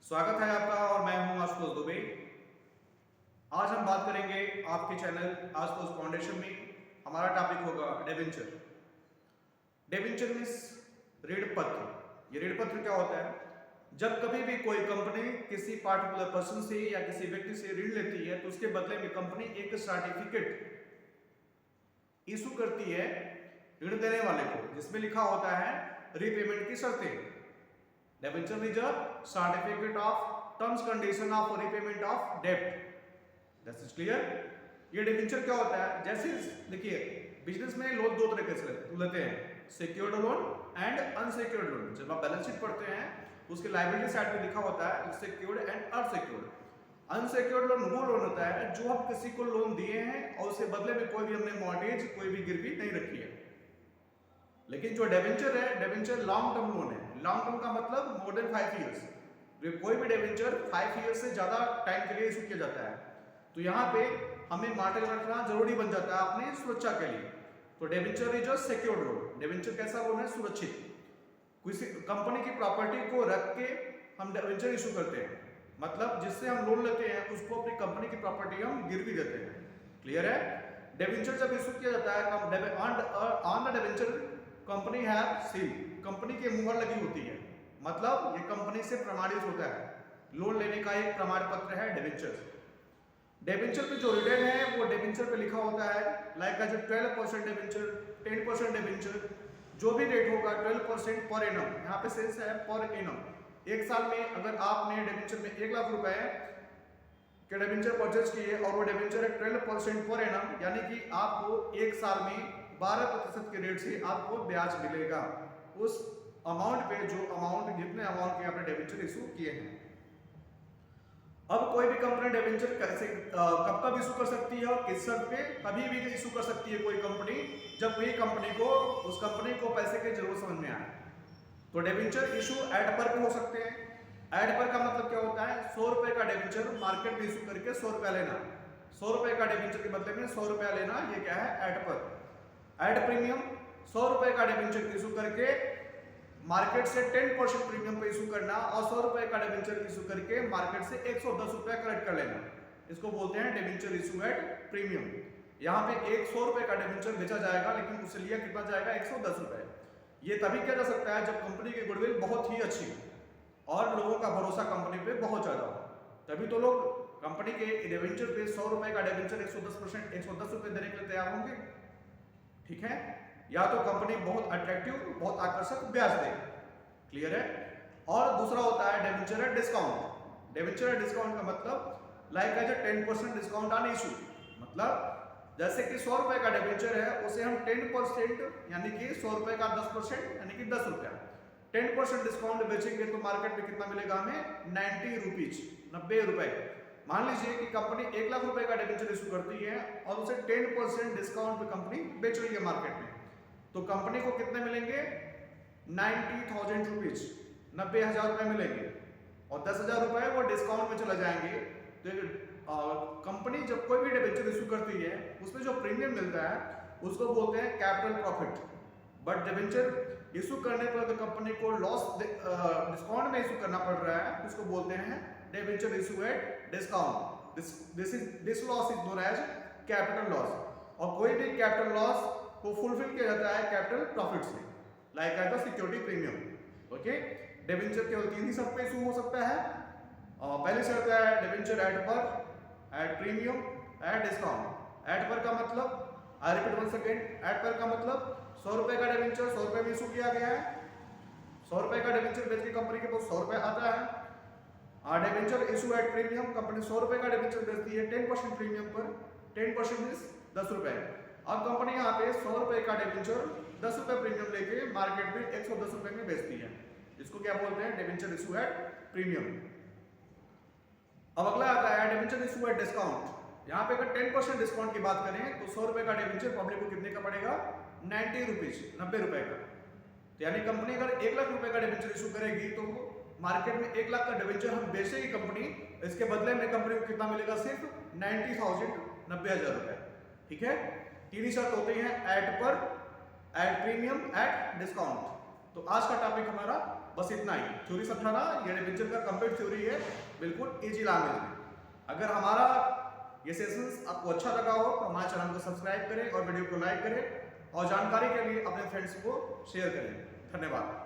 स्वागत है आपका और मैं हूं आशुतोष दुबे। आज हम बात करेंगे आपके चैनल आशुतोष फाउंडेशन में। हमारा टॉपिक होगा डिबेंचर। डिबेंचर मीन्स ऋण पत्र। ये ऋण पत्र क्या होता है? जब कभी भी कोई कंपनी किसी पार्टिकुलर पर्सन से या किसी व्यक्ति से ऋण लेती है तो उसके बदले में कंपनी एक सर्टिफिकेट इशू करती है ऋण देने वाले को, जिसमें लिखा होता है रीपेमेंट की शर्तें। Debenture is a certificate of terms condition of repayment of debt. That's clear? ये डिबेंचर क्या होता है? जैसे देखिए, बिजनेस में लोन दो तरीके से लेते हैं, secured loan and unsecured loan. जब आप बैलेंस शीट पढ़ते हैं उसके लायबिलिटी साइड पे लिखा होता है secured and unsecured. Unsecured loan वो लोन होता है जो हम किसी को लोन दिए हैं और उसके बदले में कोई भी हमने मॉर्गेज, कोई भी गिरवी नहीं रखी है। लेकिन जो डिबेंचर है, डिबेंचर लॉन्ग टर्म लोन है। लॉन्ग टर्म का मतलब मोर देन 5 इयर्स। कोई भी डिबेंचर 5 इयर्स से ज्यादा टाइम के लिए इशू किया जाता है, तो यहाँ पे हमें मॉर्गेज रखना जरूरी बन जाता है अपनी सुरक्षा के लिए। तो debenture is a secured loan. Debenture कैसा लोन है? सुरक्षित। किसी कंपनी की प्रॉपर्टी को रख के हम डिबेंचर इशू करते हैं, मतलब जिससे हम लोन लेते हैं उसको अपनी कंपनी की प्रॉपर्टी हम गिरवी देते हैं। क्लियर है? डिबेंचर जब इशू किया जाता है on the debenture company have seal, company के मुहर लगी होती है, मतलब ये कंपनी से प्रमाणित होता है। लोन लेने का एक प्रमाण पत्र है डिबेंचर। डिबेंचर पे जो रिटर्न है वो डिबेंचर पे लिखा होता है, लाइक एज 12% डिबेंचर, 10% डिबेंचर, जो भी रेट होगा 12% पर एनम। यहाँ पे सेंस है पर एनम। एक साल में अगर आपने डिबेंचर में 1 लाख रुपए के डिबेंचर परचेज किए और वो डिबेंचर है 12% पर एनम, यानी कि आपको एक साल में 12% के रेट से आपको ब्याज मिलेगा उस अमाउंट पे, जो अमाउंट जितने अमाउंट के आपने डिबेंचर इशू किए हैं। अब कोई भी कंपनी डिबेंचर कैसे कब कब इशू कर सकती है और किस शर्त पे? कभी भी इशू कर सकती है कोई कंपनी जब कोई कंपनी को उस कंपनी को पैसे की जरूरत समझ में आए। तो डिबेंचर इशू एड पर भी हो सकते हैं। एड पर का मतलब क्या होता है? 100 रुपए का डिबेंचर मार्केट में इशू करके 100 रुपया लेना। 100 रुपए का डिबेंचर के बदले में 100 रुपया लेना, ये क्या है? एड पर। एड प्रीमियम 100 रुपए का डिबेंचर इशू करके मार्केट से 10% प्रीमियम पे इशू करना और 100 रुपए का डिबेंचर इशू करके मार्केट से 110 रुपए कलेक्ट कर लेना, इसको बोलते हैं डिबेंचर इशू एट प्रीमियम। यहाँ पे 100 रुपए का डिबेंचर बेचा जाएगा, लेकिन उसे लिया कितना जाएगा? 110 रुपए। ये तभी किया जा सकता है जब कंपनी की गुडविल बहुत ही अच्छी और लोगों का भरोसा कंपनी पे बहुत ज्यादा हो, तभी तो लोग कंपनी के डिबेंचर पे 100 रुपए का डिबेंचर 110 रुपए देने के लिए तैयार होंगे। ठीक है? या तो कंपनी बहुत अट्रैक्टिव, बहुत आकर्षक ब्याज दे। क्लियर है? और दूसरा होता है डिबेंचर है डिस्काउंट। डिबेंचर है डिस्काउंट का मतलब like as 10% discount on issue, मतलब जैसे कि 100 रुपए का डिबेंचर है उसे हम 10% यानी कि 100 रुपए का 10% यानी कि 10 रुपया 10% डिस्काउंट बेचेंगे तो मार्केट में कितना मिलेगा हमें? 90 रुपीज, 90 रुपए। मान लीजिए कि कंपनी 1 लाख रुपए का डिबेंचर इशू करती है और उसे 10% डिस्काउंट पे कंपनी बेच रही है मार्केट में, तो कंपनी को कितने मिलेंगे? 90,000 रुपीज, 90,000 रुपए मिलेंगे और 10,000 रुपए वो डिस्काउंट में चले जाएंगे। तो कंपनी जब कोई भी डिबेंचर इशू करती है उसमें जो प्रीमियम मिलता है उसको बोलते हैं capital profit. But debenture issue करने पर अगर कंपनी को लॉस डिस्काउंट में इशू करना पड़ रहा है उसको बोलते हैं debenture issue at discount. This loss is known as capital loss. और कोई भी कैपिटल लॉस को फुलफिल किया जाता है कैपिटल प्रॉफिट से, like as the security premium. Okay? Debenture केवल 3 ही शर्त पे इशू हो सकता है। पहली शर्त है debenture at par, at premium, at discount. At par का मतलब, I repeat once again, at par का मतलब 100 रुपए का डिबेंचर 100 रुपए में इशू किया गया है। 100 रुपए का डिबेंचर बेच के कंपनी के पास 100 रुपए आता है। Debenture issue at premium, company 100 रुपए का डिबेंचर बेचती है 10% प्रीमियम पर। 10% इज 10 रुपए। अब कंपनी यहाँ पे 100 रुपए का डिबेंचर 10 रुपए प्रीमियम लेके मार्केट में 110 रुपए में बेचती है, इसको क्या बोलते हैं? Debenture issue at premium. अब अगला आता है डिबेंचर इशू एट डिस्काउंट। यहाँ पे अगर 10% डिस्काउंट की बात करें तो 100 रुपए का डिबेंचर पब्लिक को कितने का पड़ेगा? 90 रुपीज, 90 रुपए का। तो यानी कंपनी अगर 1 लाख रुपए का डिबेंचर इशू करेगी तो मार्केट में 1 लाख का डिबेंचर हम बेचेगी कंपनी, इसके बदले में कंपनी को कितना मिलेगा? सिर्फ 90,000, 90,000 रुपए। ठीक है? 3 शर्त होती हैं, eight par, at premium, at discount. तो आज का टॉपिक हमारा बस इतना ही थ्योरी समझाना। ये डेबेंचर का कंप्लीट थ्योरी है, बिल्कुल इजी लैंग्वेज में। अगर हमारा ये सेशंस आपको अच्छा लगा हो तो हमारे चैनल को सब्सक्राइब करें और वीडियो को लाइक करें और जानकारी के लिए अपने फ्रेंड्स को शेयर करें। धन्यवाद।